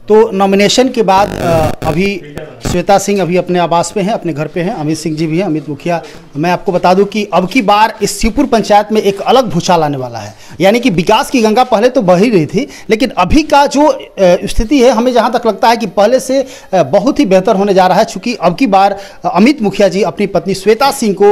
तो नॉमिनेशन के बाद अभी श्वेता सिंह अभी अपने आवास पे हैं, अपने घर पे हैं, अमित सिंह जी भी हैं, अमित मुखिया। मैं आपको बता दूं कि अब की बार इस शिवपुर पंचायत में एक अलग भूचाल आने वाला है। यानी कि विकास की गंगा पहले तो बह ही रही थी, लेकिन अभी का जो स्थिति है हमें जहां तक लगता है कि पहले से बहुत ही बेहतर होने जा रहा है, चूँकि अब की बार अमित मुखिया जी अपनी पत्नी श्वेता सिंह को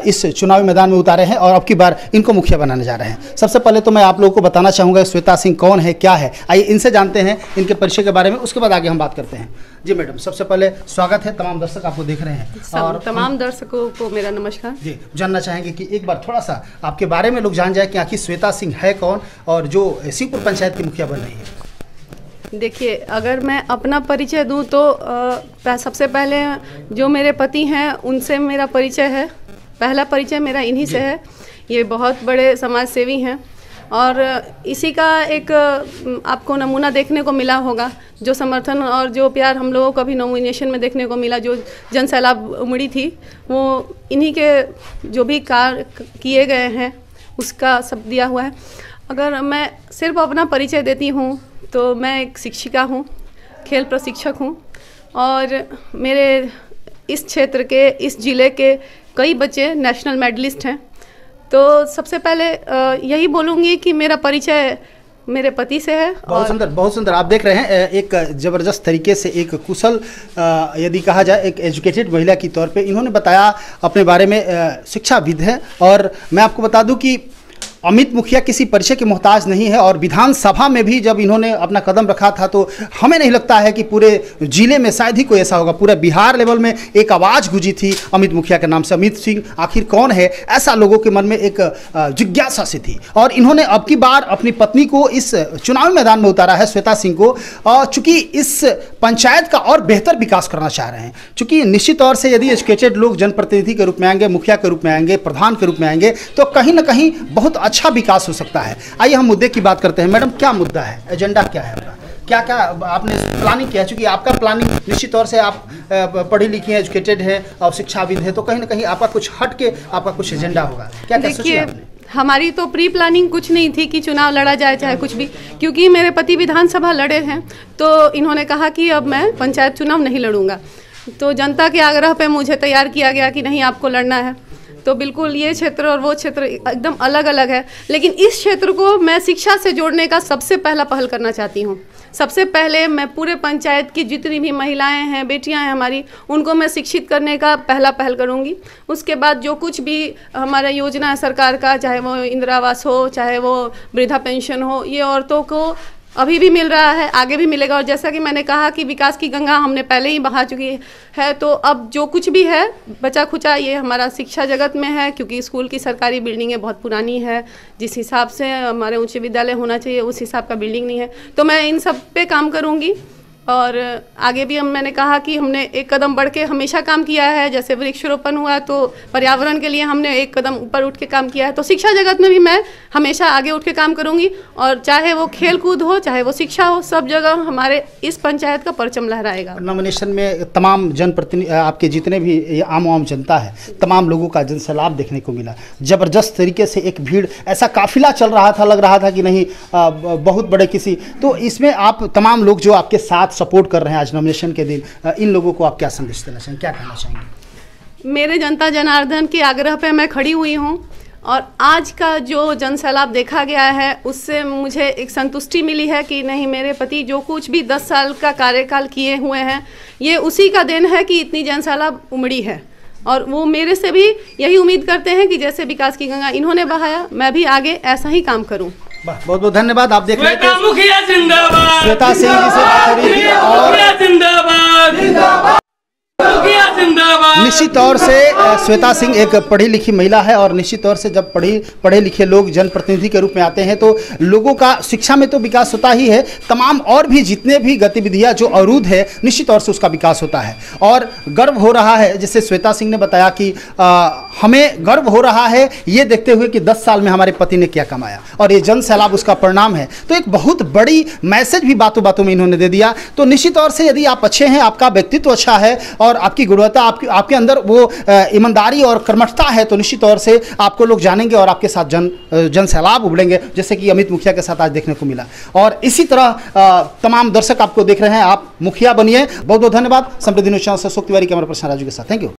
इस चुनावी मैदान में उतारे हैं और अब की बार इनको मुखिया बनाने जा रहे हैं। सबसे पहले तो मैं आप लोगों को बताना चाहूँगा श्वेता सिंह कौन है, क्या है। आइए इनसे जानते हैं इनके परिचय के बारे में, उसके बाद आगे हम बात करते हैं। जी मैडम, सबसे पहले स्वागत है, तमाम दर्शक आपको देख रहे हैं और तमाम दर्शकों को मेरा नमस्कार। जी, जानना चाहेंगे कि एक बार थोड़ा सा आपके बारे में लोग जान जाए कि आखिर श्वेता सिंह है कौन और जो शिवपुर पंचायत की मुखिया बन रही है। देखिए, अगर मैं अपना परिचय दूं तो सबसे पहले जो मेरे पति हैं उनसे मेरा परिचय है। पहला परिचय मेरा इन्हीं से है। ये बहुत बड़े समाज सेवी हैं और इसी का एक आपको नमूना देखने को मिला होगा। जो समर्थन और जो प्यार हम लोगों को अभी नॉमिनेशन में देखने को मिला, जो जन सैलाब उमड़ी थी, वो इन्हीं के जो भी कार्य किए गए हैं उसका सब दिया हुआ है। अगर मैं सिर्फ अपना परिचय देती हूँ तो मैं एक शिक्षिका हूँ, खेल प्रशिक्षक हूँ और मेरे इस क्षेत्र के, इस ज़िले के कई बच्चे नेशनल मेडलिस्ट हैं। तो सबसे पहले यही बोलूँगी कि मेरा परिचय मेरे पति से है। बहुत सुंदर, बहुत सुंदर। आप देख रहे हैं एक ज़बरदस्त तरीके से एक कुशल, यदि कहा जाए एक एजुकेटेड महिला की तौर पे इन्होंने बताया अपने बारे में। शिक्षाविद है और मैं आपको बता दूं कि अमित मुखिया किसी परिचय के मोहताज नहीं है और विधानसभा में भी जब इन्होंने अपना कदम रखा था तो हमें नहीं लगता है कि पूरे जिले में शायद ही कोई ऐसा होगा। पूरा बिहार लेवल में एक आवाज़ गूंजी थी अमित मुखिया के नाम से। अमित सिंह आखिर कौन है, ऐसा लोगों के मन में एक जिज्ञासा सी थी और इन्होंने अब की बार अपनी पत्नी को इस चुनावी मैदान में उतारा है, श्वेता सिंह को, चूँकि इस पंचायत का और बेहतर विकास करना चाह रहे हैं। चूँकि निश्चित तौर से यदि एजुकेटेड लोग जनप्रतिनिधि के रूप में आएंगे, मुखिया के रूप में आएंगे, प्रधान के रूप में आएंगे तो कहीं ना कहीं बहुत अच्छा विकास हो सकता है। आइए हम मुद्दे की बात करते हैं। मैडम, क्या मुद्दा है, एजेंडा क्या है आपका, क्या क्या आपने प्लानिंग किया? चूंकि आपका प्लानिंग निश्चित तौर से आप पढ़ी लिखी हैं, एजुकेटेड है और शिक्षाविद है, तो कहीं ना कहीं आपका कुछ हट के आपका कुछ एजेंडा होगा। क्या क्या सोचा आपने? हमारी तो प्री प्लानिंग कुछ नहीं थी कि चुनाव लड़ा जाए चाहे कुछ भी, क्योंकि मेरे पति विधानसभा लड़े हैं तो इन्होंने कहा कि अब मैं पंचायत चुनाव नहीं लड़ूंगा। तो जनता के आग्रह पे मुझे तैयार किया गया कि नहीं, आपको लड़ना है। तो बिल्कुल ये क्षेत्र और वो क्षेत्र एकदम अलग अलग है, लेकिन इस क्षेत्र को मैं शिक्षा से जोड़ने का सबसे पहला पहल करना चाहती हूँ। सबसे पहले मैं पूरे पंचायत की जितनी भी महिलाएं हैं, बेटियां हैं हमारी, उनको मैं शिक्षित करने का पहला पहल करूँगी। उसके बाद जो कुछ भी हमारा योजना है सरकार का, चाहे वो इंदिरा आवास हो, चाहे वो वृद्धा पेंशन हो, ये औरतों को अभी भी मिल रहा है, आगे भी मिलेगा। और जैसा कि मैंने कहा कि विकास की गंगा हमने पहले ही बहा चुकी है, तो अब जो कुछ भी है बचा खुचा ये हमारा शिक्षा जगत में है, क्योंकि स्कूल की सरकारी बिल्डिंगें बहुत पुरानी है। जिस हिसाब से हमारे उच्च विद्यालय होना चाहिए उस हिसाब का बिल्डिंग नहीं है। तो मैं इन सब पे काम करूँगी और आगे भी मैंने कहा कि हमने एक कदम बढ़ के हमेशा काम किया है। जैसे वृक्षारोपण हुआ तो पर्यावरण के लिए हमने एक कदम ऊपर उठ के काम किया है। तो शिक्षा जगत में भी मैं हमेशा आगे उठ के काम करूंगी और चाहे वो खेल कूद हो, चाहे वो शिक्षा हो, सब जगह हमारे इस पंचायत का परचम लहराएगा। नॉमिनेशन में तमाम जनप्रतिनिधि, आपके जितने भी आम जनता है, तमाम लोगों का जनसैलाब देखने को मिला। ज़बरदस्त तरीके से एक भीड़, ऐसा काफिला चल रहा था, लग रहा था कि नहीं बहुत बड़े किसी। तो इसमें आप तमाम लोग जो आपके साथ सपोर्ट कर रहे हैं आज नॉमिनेशन के दिन, इन लोगों को आप क्या संदेश देना चाहेंगे, क्या कहना चाहेंगे? मेरे जनता जनार्दन के आग्रह पे मैं खड़ी हुई हूँ और आज का जो जनसैलाब देखा गया है उससे मुझे एक संतुष्टि मिली है कि नहीं, मेरे पति जो कुछ भी 10 साल का कार्यकाल किए हुए हैं ये उसी का देन है कि इतनी जनसैलाब उमड़ी है। और वो मेरे से भी यही उम्मीद करते हैं कि जैसे विकास की गंगा इन्होंने बहाया, मैं भी आगे ऐसा ही काम करूँ। बहुत बहुत धन्यवाद। आप देख रहे थे मुखिया जिंदाबाद, श्वेता सिंह जी से बात हो रही थी और जिंदाबाद, निश्चित तौर से श्वेता सिंह एक पढ़ी लिखी महिला है और निश्चित तौर से जब पढ़े लिखे लोग जनप्रतिनिधि के रूप में आते हैं तो लोगों का शिक्षा में तो विकास होता ही है, तमाम और भी जितने भी गतिविधियां जो अवरुद्ध है निश्चित तौर से उसका विकास होता है। और गर्व हो रहा है, जैसे श्वेता सिंह ने बताया कि हमें गर्व हो रहा है ये देखते हुए कि 10 साल में हमारे पति ने क्या कमाया और ये जन सैलाब उसका परिणाम है। तो एक बहुत बड़ी मैसेज भी बातों बातों में इन्होंने दे दिया। तो निश्चित तौर से यदि आप अच्छे हैं, आपका व्यक्तित्व अच्छा है और आपकी गुणवत्ता, आपके अंदर वो ईमानदारी और कर्मठता है, तो निश्चित तौर से आपको लोग जानेंगे और आपके साथ जन सैलाब उमड़ेंगे, जैसे कि अमित मुखिया के साथ आज देखने को मिला। और इसी तरह तमाम दर्शक आपको देख रहे हैं, आप मुखिया बनिए। बहुत बहुत धन्यवाद। समृद्धि न्यूज़ चैनल से अशोक तिवारी, कैमरा पर्सन राजू के साथ। Thank you.